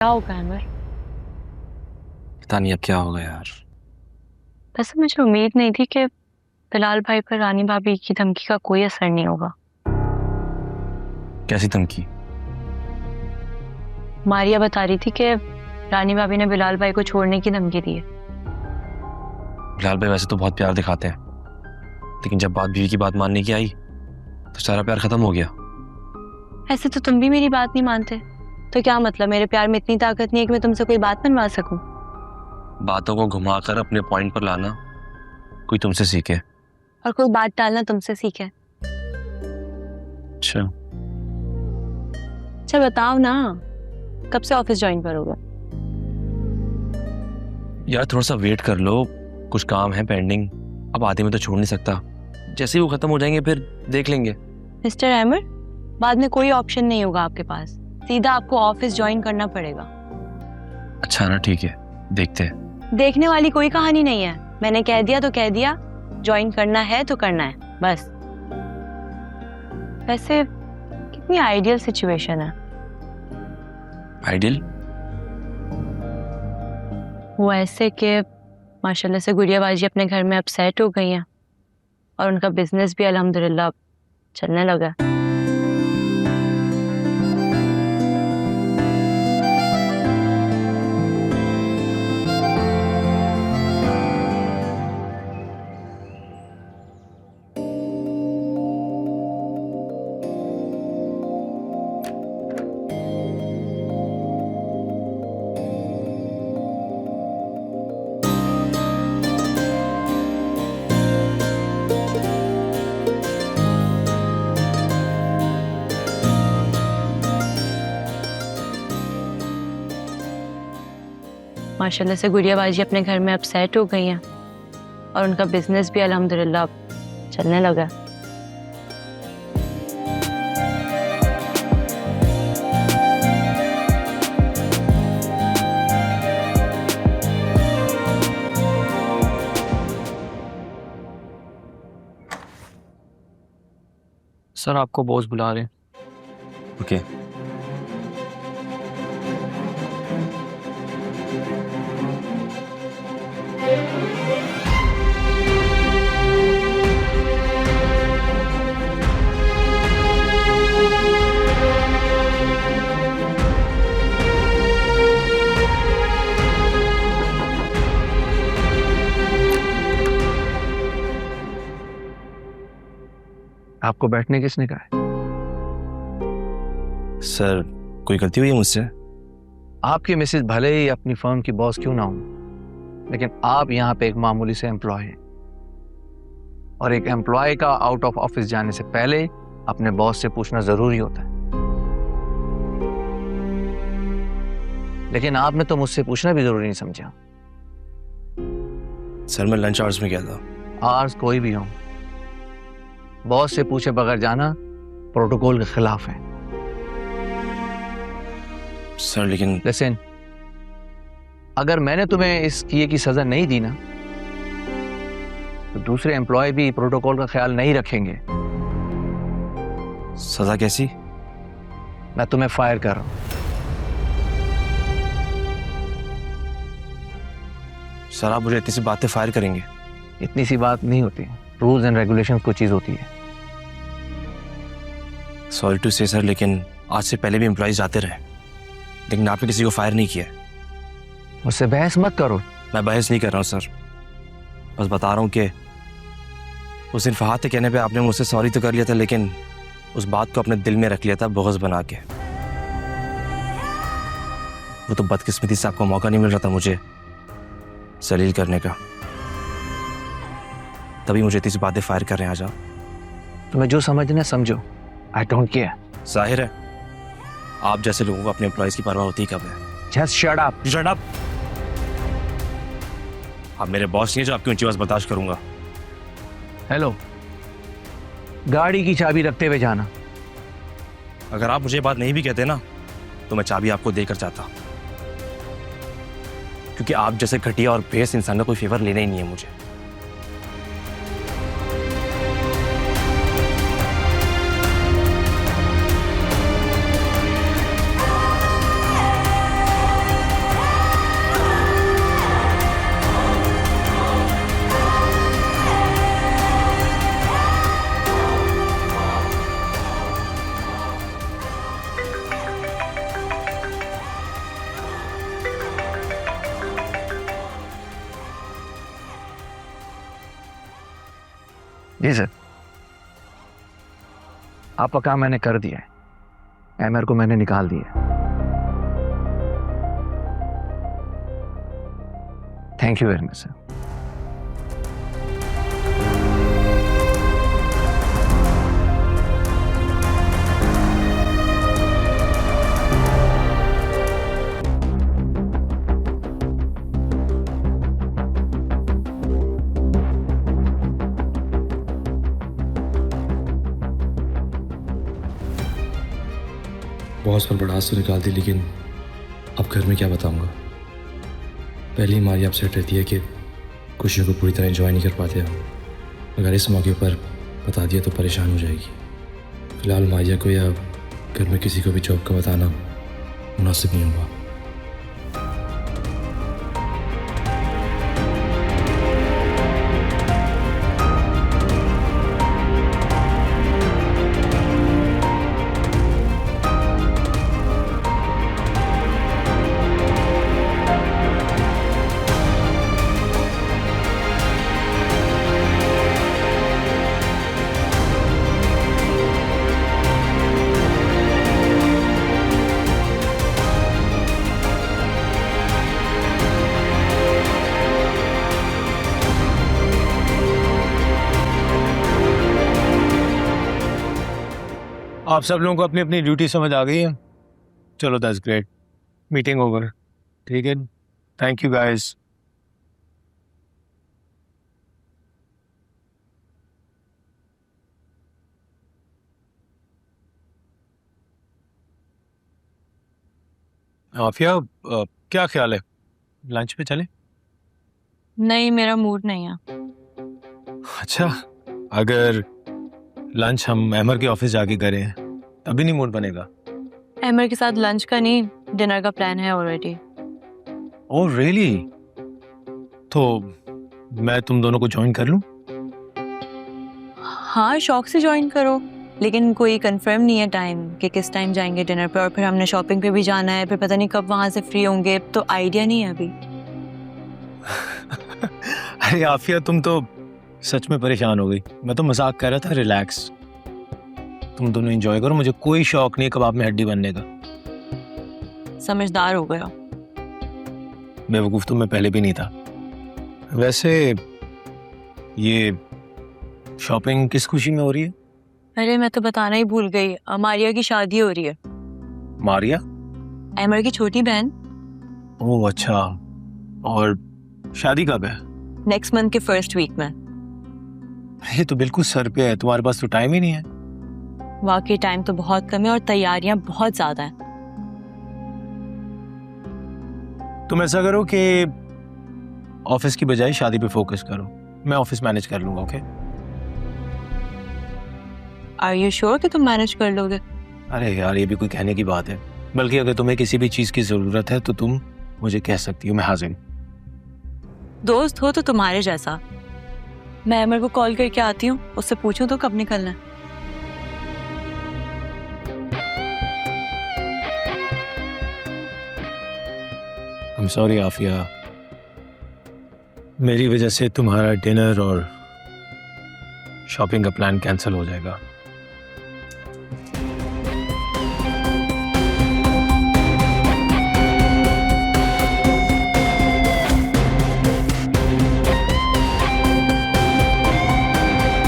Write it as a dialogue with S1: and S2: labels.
S1: क्या होगा अमर?
S2: पता नहीं अब क्या होगा यार।
S1: वैसे मुझे उम्मीद नहीं थी कि बिलाल भाई पर रानी भाभी की धमकी का कोई असर नहीं होगा।
S2: कैसी धमकी?
S1: मारिया बता रही थी कि रानी भाभी ने बिलाल भाई को छोड़ने की धमकी दी है।
S2: बिलाल भाई वैसे तो बहुत प्यार दिखाते हैं, लेकिन जब बात बीवी की बात मानने की आई तो सारा प्यार खत्म हो गया।
S1: ऐसे तो तुम भी मेरी बात नहीं मानते, तो क्या मतलब मेरे प्यार में इतनी ताकत नहीं है कि मैं तुमसे कोई बात मनवा सकूं?
S2: बातों को घुमाकर अपने पॉइंट पर लाना कोई तुमसे सीखे।
S1: और कोई बात टालना तुमसे सीखे।
S2: अच्छा,
S1: अच्छा बताओ ना, कब से ऑफिस ज्वाइन करोगे?
S2: यार थोड़ा सा वेट कर लो, कुछ काम है पेंडिंग। अब आधे में तो छोड़ नहीं सकता, जैसे ही वो खत्म हो जाएंगे फिर देख लेंगे।
S1: मिस्टर अहमद, बाद में कोई ऑप्शन नहीं होगा आपके पास, सीधा आपको ऑफिस ज्वाइन करना पड़ेगा।
S2: अच्छा ना, ठीक है, देखते हैं।
S1: देखने वाली कोई कहानी नहीं है, मैंने कह दिया तो कह दिया। ज्वाइन करना है तो करना है, बस। वैसे कितनी आइडियल सिचुएशन है।
S2: आइडियल?
S1: वो ऐसे कि माशाल्लाह से गुड़िया बाजी अपने घर में अब सेट हो गई हैं और उनका बिजनेस भी अल्हम्दुलिल्लाह अब चलने लगा है। माशाल्लाह से गुड़िया बाजी अपने घर में अब सेट हो गई हैं और उनका बिजनेस भी अल्हम्दुलिल्लाह अब चलने लगा है।
S3: सर आपको बॉस बुला रहे हैं।
S2: ओके।
S3: आपको बैठने किसने कहा है?
S2: सर कोई गलती हुई है मुझसे?
S3: आपकी मिसेज भले ही अपनी फर्म की बॉस क्यों ना हो, लेकिन आप यहाँ पे एक मामूली से एम्प्लॉय हैं, और एक एम्प्लॉय का आउट ऑफ ऑफिस जाने से पहले अपने बॉस से पूछना जरूरी होता है। लेकिन आपने तो मुझसे पूछना भी जरूरी नहीं समझा।
S2: सर मैं लंच आवर्स में गया था।
S3: आर्स कोई भी हो, बॉस से पूछे बगैर जाना प्रोटोकॉल के खिलाफ है।
S2: सर लेकिन
S3: लिसन, अगर मैंने तुम्हें इस किए की सजा नहीं दी ना, तो दूसरे एम्प्लॉय भी प्रोटोकॉल का ख्याल नहीं रखेंगे।
S2: सजा कैसी?
S3: मैं तुम्हें फायर कर रहा हूं।
S2: सर आप मुझे इतनी सी बातें फायर करेंगे?
S3: इतनी सी बात नहीं होती, रूल्स एंड रेगुलेशंस को चीज होती है।
S2: सॉरी टू से सर, लेकिन आज से पहले भी एम्प्लॉइज जाते रहे, लेकिन आपने किसी को फायर नहीं किया।
S3: मुझसे बहस मत करो।
S2: मैं बहस नहीं कर रहा हूँ सर, बस बता रहा हूँ कि उस दिन फहाद के कहने पे आपने मुझसे सॉरी तो कर लिया था, लेकिन उस बात को अपने दिल में रख लिया था बुग़्ज़ बना के। वो तो बदकिस्मती से आपको मौका नहीं मिल रहा था मुझे जलील करने का, तभी मुझे इतनी सी बातें फायर कर रहे हैं। आ जाओ।
S3: तुम्हें जो समझना है समझो, आई डोंट केयर।
S2: जाहिर है आप जैसे लोगों को अपने एम्प्लॉइज की परवाह होती कब है।
S3: Just shut up.
S2: Shut up. आप मेरे बॉस नहीं है जो आपकी ऊंची आवाज बर्दाश्त करूंगा।
S3: हेलो, गाड़ी की चाबी रखते हुए जाना।
S2: अगर आप मुझे ये बात नहीं भी कहते ना, तो मैं चाबी आपको देकर जाता, क्योंकि आप जैसे घटिया और बेस इंसान का कोई फेवर लेना ही नहीं है मुझे।
S3: जी सर, आपका काम मैंने कर दिया है, एमर को मैंने निकाल दिया। Thank you very much sir.
S2: Boss पर बड़ास तो निकाल दी, लेकिन अब घर में क्या बताऊंगा। पहले ही मारिया अपसेट रहती है कि खुशियों को पूरी तरह एंजॉय नहीं कर पाते हम। अगर इस मौके पर बता दिया तो परेशान हो जाएगी। फिलहाल मारिया को या घर में किसी को भी जॉब का बताना मुनासिब नहीं होगा।
S4: आप सब लोगों को अपनी अपनी ड्यूटी समझ आ गई है? चलो दैट्स ग्रेट, मीटिंग ओवर। ठीक है, थैंक यू गाइस। आफिया, क्या ख्याल है, लंच पे चले?
S1: नहीं, मेरा मूड नहीं है।
S4: अच्छा, अगर लंच हम अमर के ऑफिस जाके करें तभी नहीं मूड बनेगा?
S1: अमर के साथ लंच का नहीं, डिनर का प्लान है ऑलरेडी।
S4: Oh really? तो मैं तुम दोनों को ज्वाइन कर लूं?
S1: हाँ, शौक से ज्वाइन करो, लेकिन कोई कंफर्म नहीं है टाइम कि किस टाइम जाएंगे डिनर पे, और फिर हमने शॉपिंग पे भी जाना है, फिर पता नहीं कब वहां से फ्री होंगे, तो आइडिया नहीं है अभी।
S4: अरे आफिया, तुम तो सच में परेशान हो गई। मैं तो मजाक कर रहा था, रिलैक्स। तुम दोनों एंजॉय करो, मुझे कोई शौक नहीं कबाब में हड्डी बनने का।
S1: समझदार हो गया।
S4: बेवकूफ तो मैं पहले भी नहीं था। वैसे ये शॉपिंग किस खुशी में हो रही है?
S1: अरे मैं तो बताना ही भूल गई, मारिया की शादी हो रही है।
S4: मारिया?
S1: अमर की छोटी बहन।
S4: ओह अच्छा, और शादी कब है?
S1: नेक्स्ट मंथ के फर्स्ट वीक में।
S4: ये तो बिल्कुल सर पे है, तुम्हारे पास तो टाइम ही नहीं है।
S1: वाकई टाइम तो बहुत कम है और तैयारियां बहुत ज्यादा हैं।
S4: तुम ऐसा करो कि ऑफिस की बजाय शादी पे फोकस करो, मैं ऑफिस मैनेज कर लूंगा। ओके?
S1: आर यू श्योर कि तुम मैनेज कर लोगे?
S4: अरे यार, ये भी कोई कहने की बात है। बल्कि अगर तुम्हें किसी भी चीज की जरूरत है तो तुम मुझे कह सकती हो, मैं हाजिर हूं।
S1: दोस्त हो तो तुम्हारे जैसा। मैं अमर को कॉल करके आती हूँ, उससे पूछूं तो कब निकलना है।
S4: I'm sorry आफिया, मेरी वजह से तुम्हारा डिनर और शॉपिंग का प्लान कैंसिल हो जाएगा।